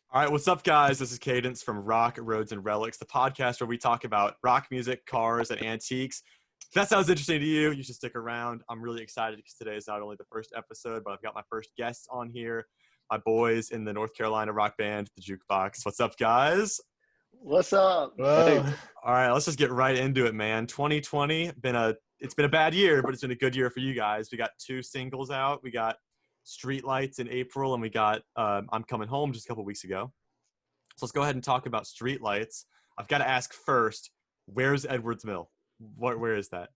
All right, what's up, guys? This is Cadence from Rock, Roads, and Relics, the podcast where we talk about rock music, cars, and antiques. If that sounds interesting to you, you should stick around. I'm really excited because today is not only the first episode, but I've got my first guests on here, my boys in the North Carolina rock band, the Jukebox. What's up, guys? What's up? Whoa. All right, let's just get right into it, man. 2020 it's been a bad year, but it's been a good year for you guys. We got two singles out. We got Streetlights in April, and we got I'm Coming Home just a couple weeks ago. So let's go ahead and talk about Streetlights. I've got to ask first, where's Edwards Mill? Where is that?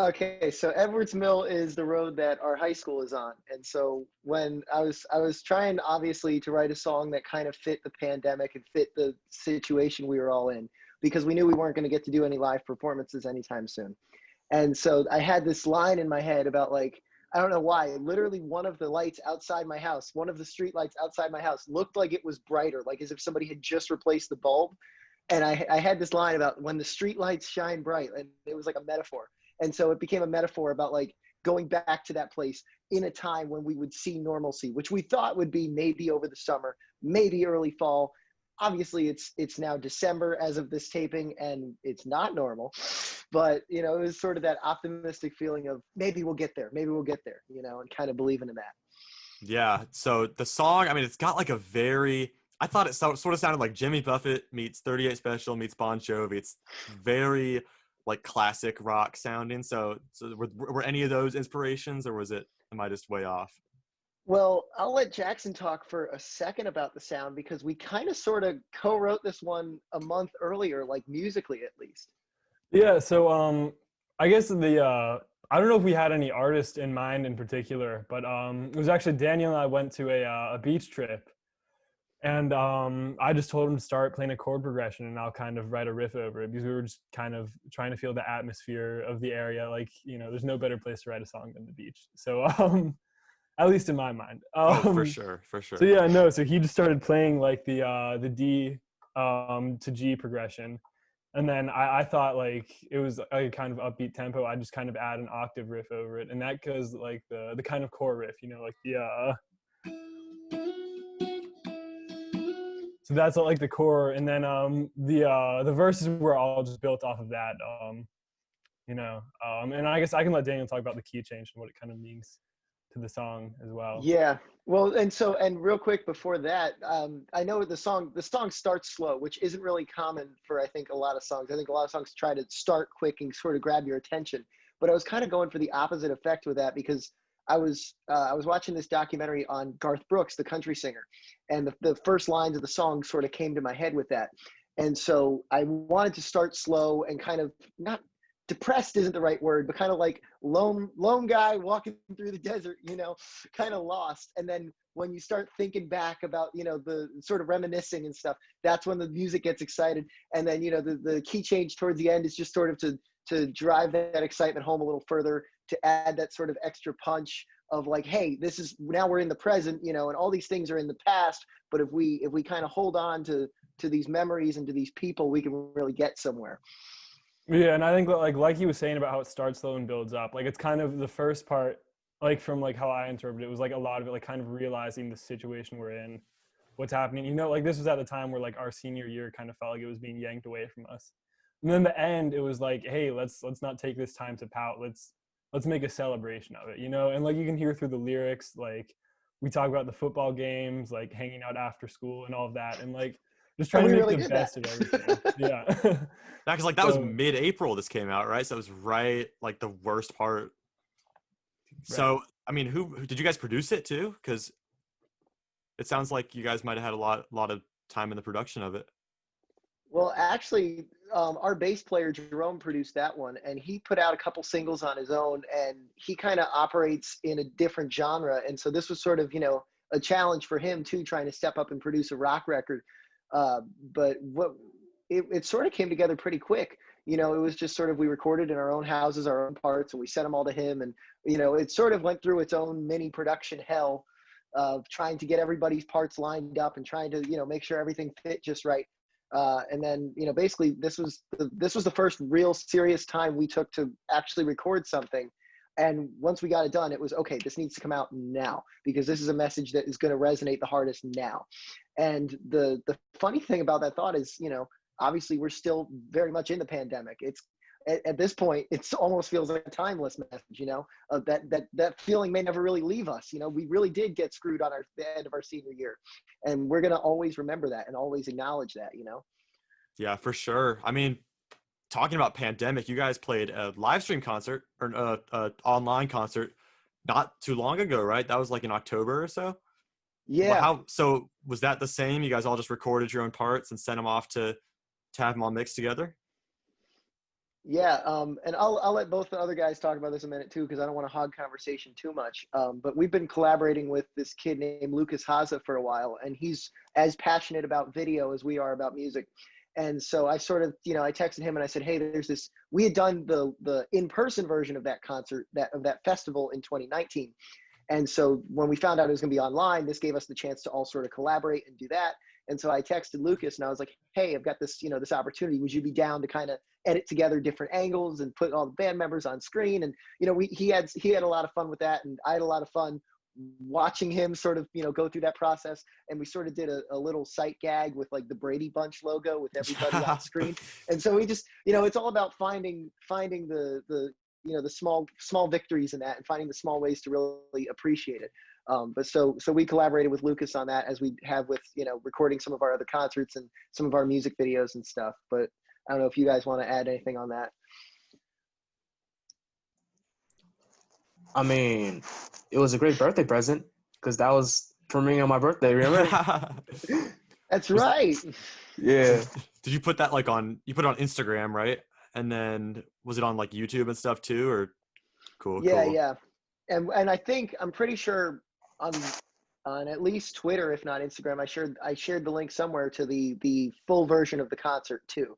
Okay, so Edwards Mill is the road that our high school is on. And so when I was trying obviously to write a song that kind of fit the pandemic and fit the situation we were all in, because we knew we weren't going to get to do any live performances anytime soon. And so I had this line in my head about, like, I don't know why, literally one of the lights outside my house, one of the street lights outside my house looked like it was brighter, like as if somebody had just replaced the bulb. And I had this line about when the street lights shine bright, and it was like a metaphor. And so it became a metaphor about, like, going back to that place in a time when we would see normalcy, which we thought would be maybe over the summer, maybe early fall. Obviously it's now December as of this taping, and it's not normal, but it was sort of that optimistic feeling of maybe we'll get there, and kind of believing in that. Yeah, so the song, I mean, it's got like I thought it sort of sounded like Jimmy Buffett meets 38 Special meets Bon Jovi. It's very like classic rock sounding. So were any of those inspirations, or am I just way off? Well, I'll let Jackson talk for a second about the sound, because we kind of sort of co-wrote this one a month earlier, like musically at least. Yeah, so I guess I don't know if we had any artist in mind in particular, but it was actually Daniel and I went to a beach trip, and I just told him to start playing a chord progression, and I'll kind of write a riff over it, because we were just kind of trying to feel the atmosphere of the area. Like, there's no better place to write a song than the beach. So at least in my mind. For sure. So yeah, no. So he just started playing like the D to G progression, and then I thought, like, it was a kind of upbeat tempo. I just kind of add an octave riff over it, and that goes like the kind of core riff, like the. So that's like the core, and then the verses were all just built off of that. And I guess I can let Daniel talk about the key change and what it kind of means to the song as well. Yeah. Well, and real quick before that, I know the song starts slow, which isn't really common for, I think, a lot of songs. I think a lot of songs try to start quick and sort of grab your attention, but I was kind of going for the opposite effect with that, because I was watching this documentary on Garth Brooks, the country singer, and the first lines of the song sort of came to my head with that. And so I wanted to start slow and kind of, not depressed isn't the right word, but kind of like lone guy walking through the desert, kind of lost. And then when you start thinking back about, the sort of reminiscing and stuff, that's when the music gets excited. And then, the key change towards the end is just sort of to drive that excitement home a little further, to add that sort of extra punch of, like, hey, now we're in the present, and all these things are in the past, but if we kind of hold on to these memories and to these people, we can really get somewhere. Yeah, and I think like he was saying about how it starts slow and builds up. Like, it's kind of the first part, like, from like how I interpreted it, was like a lot of it like kind of realizing the situation we're in, what's happening. Like, this was at the time where like our senior year kind of felt like it was being yanked away from us. And then the end, it was like, hey, let's not take this time to pout. Let's make a celebration of it, And like you can hear through the lyrics, like we talk about the football games, like hanging out after school and all of that, and like just trying to make the best of everything. Yeah. Because like that was mid-April this came out, right? So it was right like the worst part. Right. So I mean, who did you guys produce it too? Because it sounds like you guys might have had a lot of time in the production of it. Well, actually, our bass player Jerome produced that one, and he put out a couple singles on his own, and he kind of operates in a different genre, and so this was sort of a challenge for him too, trying to step up and produce a rock record. But it sort of came together pretty quick. It was just sort of, we recorded in our own houses, our own parts, and we sent them all to him. And, it sort of went through its own mini production hell of trying to get everybody's parts lined up and trying to, make sure everything fit just right. And then, basically this was the first real serious time we took to actually record something. And once we got it done, it was, okay, this needs to come out now, because this is a message that is going to resonate the hardest now. And the funny thing about that thought is, obviously we're still very much in the pandemic. It's at this point, it almost feels like a timeless message, that feeling may never really leave us. We really did get screwed on the end of our senior year, and we're going to always remember that and always acknowledge that. Yeah, for sure. I mean, talking about pandemic, you guys played a live stream concert or a online concert not too long ago, right? That was like in October or so. Yeah. So was that the same? You guys all just recorded your own parts and sent them off to have them all mixed together? Yeah, and I'll let both the other guys talk about this a minute too, because I don't want to hog conversation too much. But we've been collaborating with this kid named Lucas Haza for a while, and he's as passionate about video as we are about music. And so I sort of, I texted him and I said, hey, there's this. We had done the in-person version of that concert, of that festival in 2019. And so when we found out it was going to be online, this gave us the chance to all sort of collaborate and do that. And so I texted Lucas and I was like, hey, I've got this, this opportunity. Would you be down to kind of edit together different angles and put all the band members on screen? And, he had a lot of fun with that. And I had a lot of fun watching him sort of, go through that process. And we sort of did a little sight gag with like the Brady Bunch logo with everybody on screen. And so we just, it's all about finding the small victories in that and finding the small ways to really appreciate it. But so we collaborated with Lucas on that, as we have with, recording some of our other concerts and some of our music videos and stuff. But I don't know if you guys want to add anything on that. I mean, it was a great birthday present because that was for me on my birthday, remember? That's right. Yeah. Did you put that you put it on Instagram, right? And then was it on like YouTube and stuff too, or cool? Yeah, cool. yeah. And I'm pretty sure on at least Twitter, if not Instagram, I shared the link somewhere to the full version of the concert too.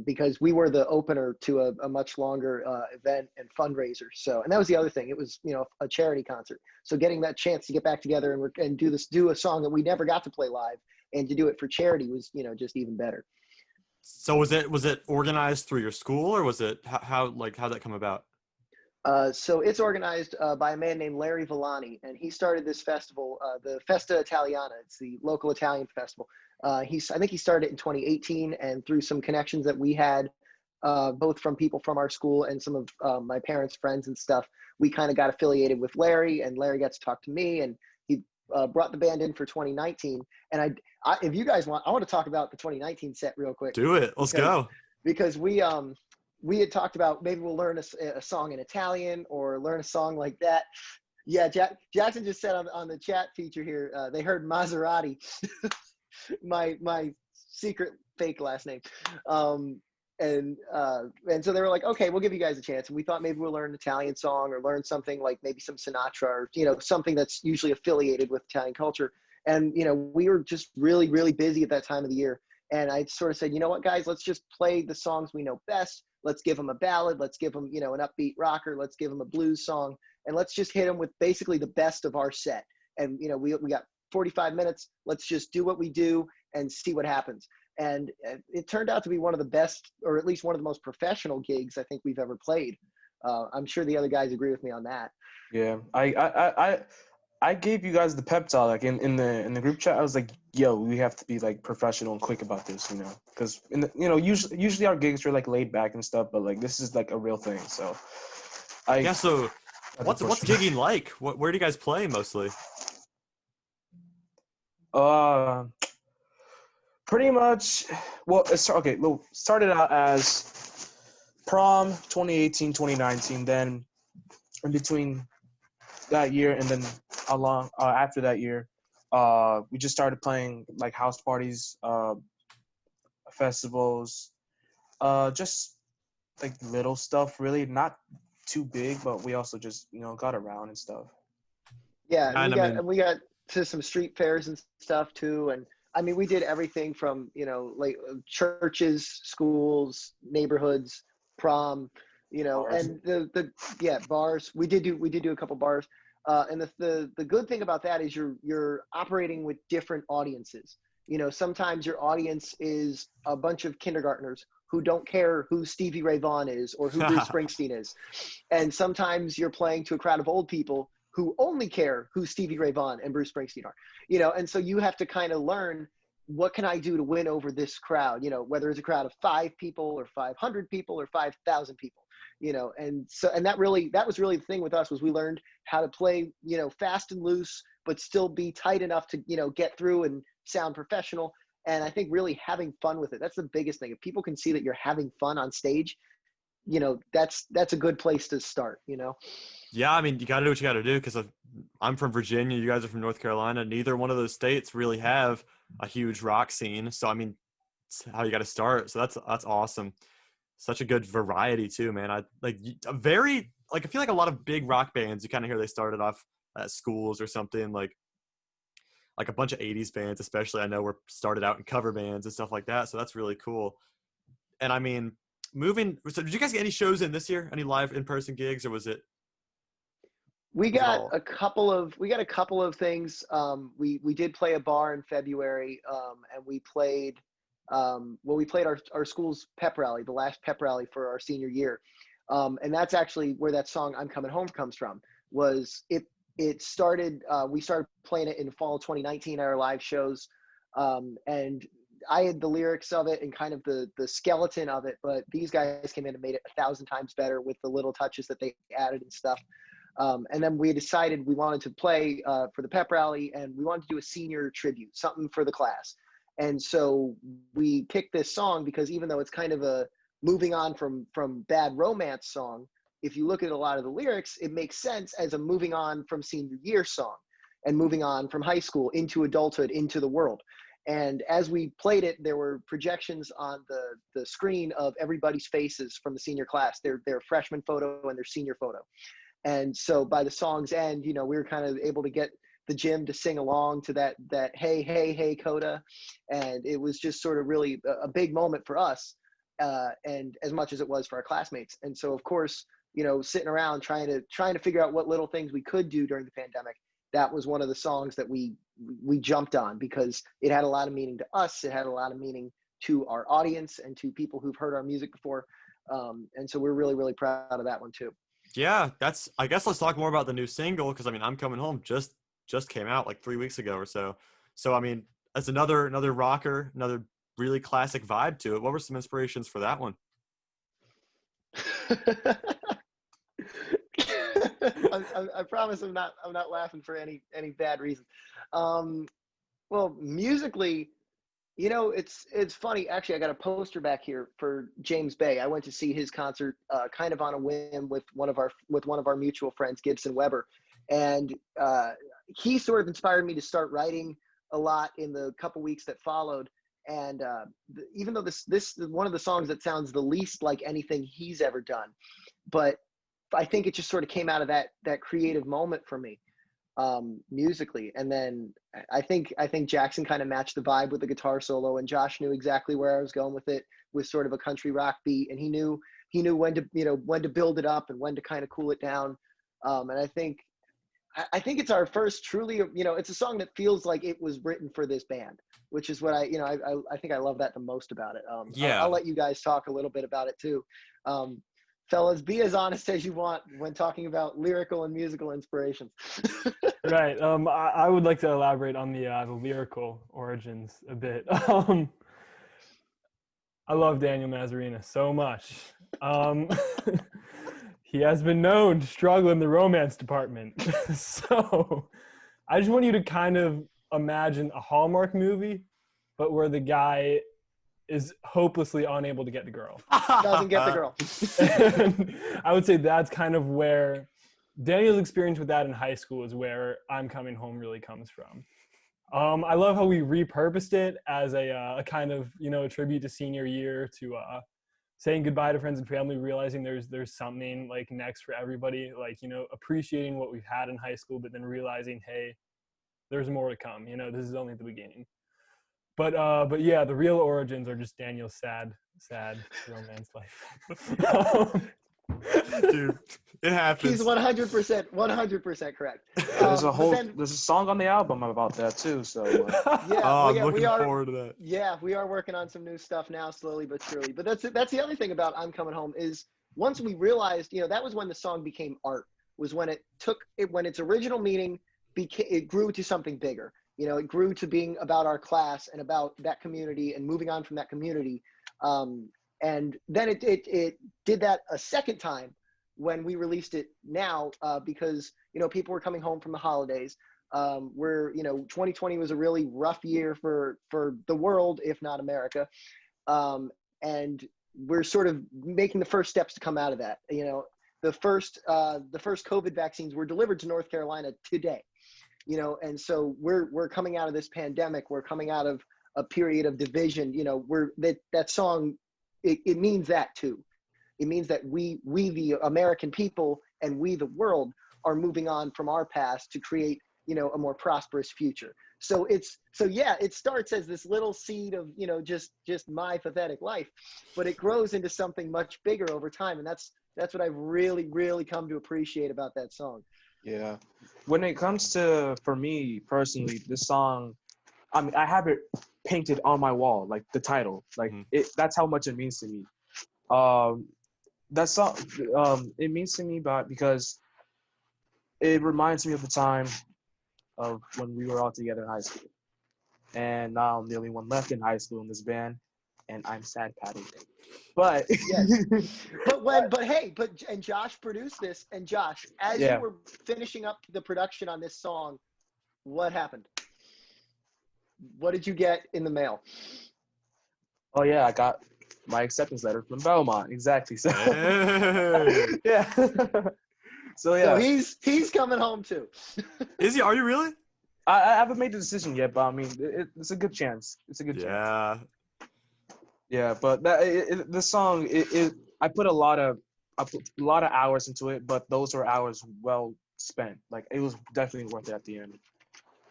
Because we were the opener to a much longer event and fundraiser. So, and that was the other thing. It was, a charity concert. So getting that chance to get back together and do a song that we never got to play live and to do it for charity was, just even better. So was it organized through your school, or was it how'd that come about? So it's organized by a man named Larry Villani, and he started this festival, the Festa Italiana. It's the local Italian festival. I think he started it in 2018, and through some connections that we had, both from people from our school and some of my parents' friends and stuff, we kind of got affiliated with Larry, and Larry got to talk to me, and he brought the band in for 2019. And if you guys want, I want to talk about the 2019 set real quick. Do it. Let's go. Because we had talked about maybe we'll learn a song in Italian or learn a song like that. Yeah, Jackson just said on the chat feature here, they heard Maserati, my secret fake last name. And so they were like, okay, we'll give you guys a chance. And we thought maybe we'll learn an Italian song or learn something like maybe some Sinatra or, something that's usually affiliated with Italian culture. And, we were just really, really busy at that time of the year. And I sort of said, you know what, guys, let's just play the songs we know best. Let's give them a ballad. Let's give them, an upbeat rocker. Let's give them a blues song. And let's just hit them with basically the best of our set. And, we got 45 minutes. Let's just do what we do and see what happens. And it turned out to be one of the best, or at least one of the most professional gigs I think we've ever played. I'm sure the other guys agree with me on that. Yeah, I gave you guys the pep talk, like in the group chat. I was like, yo, we have to be like professional and quick about this, because usually our gigs are like laid back and stuff, but like this is like a real thing. So So what's gigging like? Where do you guys play mostly? Pretty much. Well, started out as prom 2018, 2019. Then in between that year and then after that year, we just started playing like house parties, festivals, just like little stuff, really not too big, but we also just got around and stuff. Yeah, and we got to some street fairs and stuff too, and I mean we did everything from like churches, schools, neighborhoods, prom, Bars. and the bars. We did do a couple bars. And the good thing about that is you're operating with different audiences. Sometimes your audience is a bunch of kindergartners who don't care who Stevie Ray Vaughan is or who Bruce Springsteen is. And sometimes you're playing to a crowd of old people who only care who Stevie Ray Vaughan and Bruce Springsteen are, and so you have to kind of learn, what can I do to win over this crowd, whether it's a crowd of 5 people or 500 people or 5,000 people, and that was really the thing with us, was we learned how to play, fast and loose, but still be tight enough to, get through and sound professional. And I think really having fun with it, that's the biggest thing. If people can see that you're having fun on stage, that's a good place to start, Yeah, I mean, you got to do what you got to do, because I'm from Virginia. You guys are from North Carolina. Neither one of those states really have a huge rock scene. So, I mean, it's how you got to start. So that's awesome. Such a good variety too, man. I feel like a lot of big rock bands, you kind of hear they started off at schools or something, like a bunch of 80s bands, especially, I know, were started out in cover bands and stuff like that. So that's really cool. And I mean, so did you guys get any shows in this year? Any live in-person gigs, or was it? We got a couple of things. We did play a bar in February, and we played our school's pep rally, the last pep rally for our senior year. And that's actually where that song "I'm Coming Home" comes from. It started, we started playing it in fall 2019 at our live shows, and I had the lyrics of it and kind of the skeleton of it, but these guys came in and made it 1,000 times better with the little touches that they added and stuff. And then we decided we wanted to play for the pep rally, and we wanted to do a senior tribute, something for the class. And so we picked this song because even though it's kind of a moving on from Bad Romance song, if you look at a lot of the lyrics, it makes sense as a moving on from senior year song and moving on from high school into adulthood, into the world. And as we played it, there were projections on the screen of everybody's faces from the senior class, their freshman photo and their senior photo. And so by the song's end, we were kind of able to get the gym to sing along to that hey, hey, hey, Coda. And it was just sort of really a big moment for us, and as much as it was for our classmates. And so, of course, sitting around trying to figure out what little things we could do during the pandemic, that was one of the songs that we jumped on because it had a lot of meaning to us. It had a lot of meaning to our audience and to people who've heard our music before. And so we're really, really proud of that one too. Yeah, I guess let's talk more about the new single, because I mean, "I'm Coming Home" just came out like 3 weeks ago or so. So I mean, that's another rocker, another really classic vibe to it. What were some inspirations for that one? I promise I'm not laughing for any bad reason. Well, musically, it's funny. Actually, I got a poster back here for James Bay. I went to see his concert kind of on a whim with one of our mutual friends, Gibson Weber. And he sort of inspired me to start writing a lot in the couple weeks that followed. And even though this is one of the songs that sounds the least like anything he's ever done, but I think it just sort of came out of that creative moment for me, musically. And then I think Jackson kind of matched the vibe with the guitar solo, and Josh knew exactly where I was going with it, with sort of a country rock beat, and he knew when to build it up and when to kind of cool it down. And I think it's our first truly, it's a song that feels like it was written for this band, which is what I think I love that the most about it. Yeah. I'll let you guys talk a little bit about it too. Fellas, be as honest as you want when talking about lyrical and musical inspirations. Right. I would like to elaborate on the lyrical origins a bit. I love Daniel Mazarina so much. He has been known to struggle in the romance department. So I just want you to kind of imagine a Hallmark movie, but where the guy is hopelessly unable to get the girl. Doesn't get the girl. And I would say that's kind of where Daniel's experience with that in high school is where "I'm Coming Home" really comes from. I love how we repurposed it as a kind of, a tribute to senior year, to saying goodbye to friends and family, realizing there's something like next for everybody, like, appreciating what we've had in high school, but then realizing, hey, there's more to come. This is only the beginning. But yeah, the real origins are just Daniel's sad romance life. Dude, it happens. He's 100% correct. There's a song on the album about that too. So I'm looking forward to that. Yeah, we are working on some new stuff now, slowly but surely. But that's the other thing about "I'm Coming Home" is once we realized, that was when the song became art. was when when its original meaning it grew to something bigger. You know, it grew to being about our class and about that community and moving on from that community. And then it did that a second time when we released it now, because, you know, people were coming home from the holidays. 2020 was a really rough year for the world, if not America. And we're sort of making the first steps to come out of that. You know, the first COVID vaccines were delivered to North Carolina today, you know, and so we're coming out of this pandemic. We're coming out of a period of division. You know, that song, it means that too. It means that we the American people and we the world are moving on from our past to create, you know, a more prosperous future. So it starts as this little seed of, you know, just my pathetic life, but it grows into something much bigger over time. And that's what I've really, really come to appreciate about that song. Yeah. When it comes to, for me personally, this song, I mean, I have it painted on my wall, like the title, like that's how much it means to me. That song, it means to me because it reminds me of the time of when we were all together in high school. And now I'm the only one left in high school in this band, and I'm sad, Patty. But yes. And Josh produced this, and Josh, as you were finishing up the production on this song, what happened? What did you get in the mail? Oh yeah, I got my acceptance letter from Belmont. Exactly. So yeah. So he's coming home too. Is he? Are you really? I haven't made the decision yet, but I mean, it's a good chance. It's a good chance. Yeah, but the song, I put a lot of hours into it, but those were hours well spent. Like, it was definitely worth it at the end.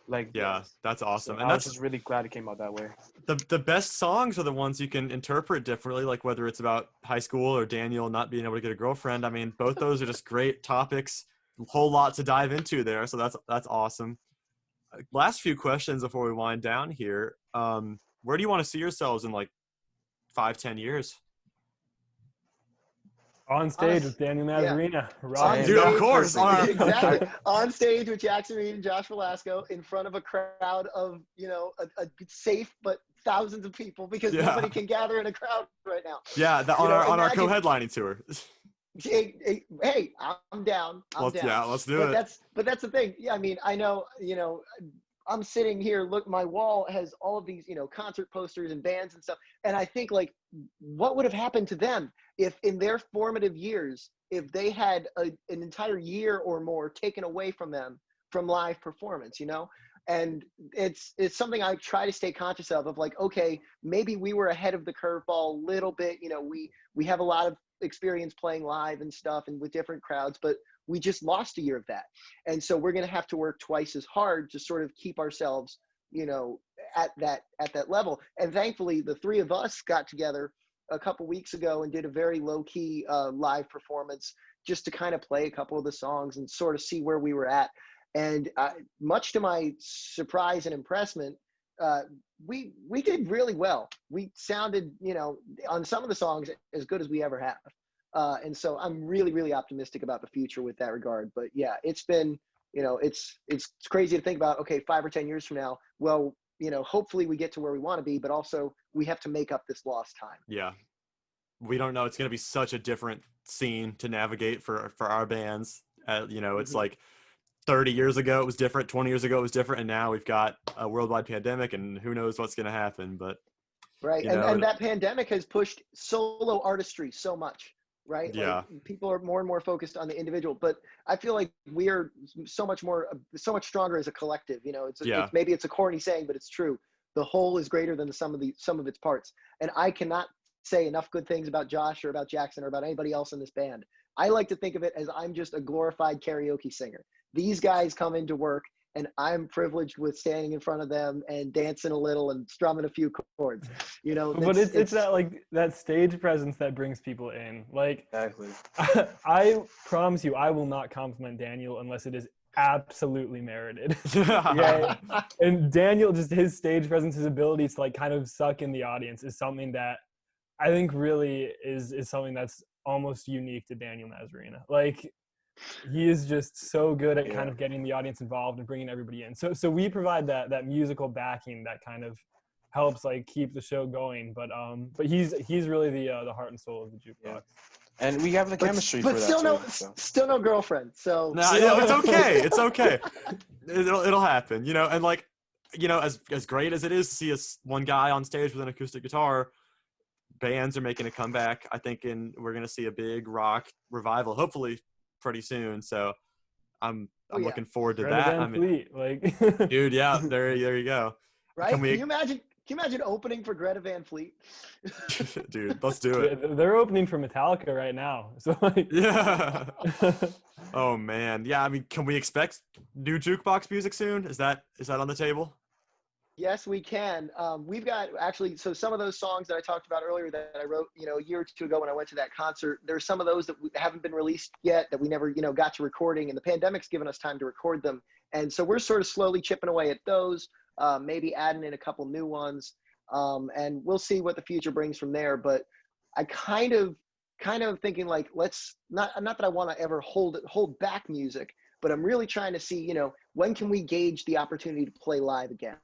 Like, yeah, that's awesome. So and I was just really glad it came out that way. The best songs are the ones you can interpret differently, like whether it's about high school or Daniel not being able to get a girlfriend. I mean, both those are just great topics. A whole lot to dive into there, so that's awesome. Last few questions before we wind down here. Where do you want to see yourselves in like 5-10 years? On stage with Daniel Mazarina. Yeah. Dude, of course. Exactly. On stage with Jackson Reed and Josh Velasco in front of a crowd of, you know, a safe but thousands of people, because nobody can gather in a crowd right now. Yeah, on our co-headlining tour. Hey, I'm down. I'm down. Yeah, let's do it. But that's the thing. Yeah, I mean, I know, you know, I'm sitting here, look, my wall has all of these, you know, concert posters and bands and stuff. And I think, like, what would have happened to them if in their formative years, if they had an entire year or more taken away from them from live performance, you know? And it's something I try to stay conscious of like, okay, maybe we were ahead of the curveball a little bit. You know, we have a lot of experience playing live and stuff and with different crowds, but we just lost a year of that. And so we're going to have to work twice as hard to sort of keep ourselves, you know, at that level. And thankfully the three of us got together a couple weeks ago and did a very low key live performance just to kind of play a couple of the songs and sort of see where we were at. And much to my surprise and impressment, we did really well. We sounded, you know, on some of the songs as good as we ever have. And so I'm really, really optimistic about the future with that regard. But yeah, it's been, you know, it's crazy to think about, okay, 5 or 10 years from now, well, you know, hopefully we get to where we want to be, but also we have to make up this lost time. Yeah. We don't know. It's going to be such a different scene to navigate for our bands. You know, it's like 30 years ago it was different, 20 years ago it was different, and now we've got a worldwide pandemic and who knows what's going to happen. But right. And that pandemic has pushed solo artistry so much, right? Yeah. Like, people are more and more focused on the individual, but I feel like we are so much stronger as a collective. You know, it's maybe it's a corny saying, but it's true. The whole is greater than the sum of its parts. And I cannot say enough good things about Josh or about Jackson or about anybody else in this band. I like to think of it as I'm just a glorified karaoke singer. These guys come into work and I'm privileged with standing in front of them and dancing a little and strumming a few chords, you know. But it's that, like, that stage presence that brings people in. Like, exactly. I promise you, I will not compliment Daniel unless it is absolutely merited. Okay? And Daniel, just his stage presence, his ability to like kind of suck in the audience is something that I think really is something that's almost unique to Daniel Mazarina. Like, he is just so good at kind Yeah. of getting the audience involved and bringing everybody in. So we provide that musical backing that kind of helps like keep the show going. But he's really the heart and soul of the Jukebox. Yeah. And we have the chemistry for But that too. still no girlfriend. So No, it's okay. It's okay. It'll happen, you know. And like, you know, as great as it is to see one guy on stage with an acoustic guitar, bands are making a comeback. I think we're gonna see a big rock revival, hopefully pretty soon. So I'm looking forward to Greta that. Van I mean, Fleet, like dude, yeah, there you go. right? Can you imagine opening for Greta Van Fleet? Dude, let's do it. Yeah, they're opening for Metallica right now. So like, Yeah. Oh man, yeah. I mean, can we expect new Jukebox music soon? Is that on the table? Yes, we can. We've got actually, so some of those songs that I talked about earlier that I wrote, you know, a year or two ago when I went to that concert, there's some of those that haven't been released yet that we never, you know, got to recording, and the pandemic's given us time to record them. And so we're sort of slowly chipping away at those, maybe adding in a couple new ones. And we'll see what the future brings from there. But I kind of thinking like, let's not that I want to ever hold back music, but I'm really trying to see, you know, when can we gauge the opportunity to play live again?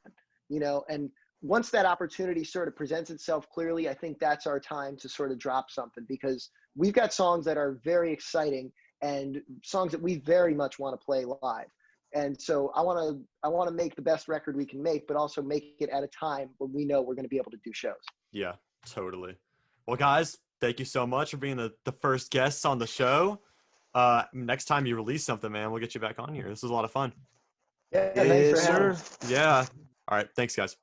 You know, and once that opportunity sort of presents itself clearly, I think that's our time to sort of drop something, because we've got songs that are very exciting and songs that we very much want to play live. And so I want to make the best record we can make, but also make it at a time when we know we're going to be able to do shows. Yeah, totally. Well, guys, thank you so much for being the first guests on the show. Next time you release something, man, we'll get you back on here. This was a lot of fun. Yeah, thanks for having us. Yeah. All right. Thanks, guys.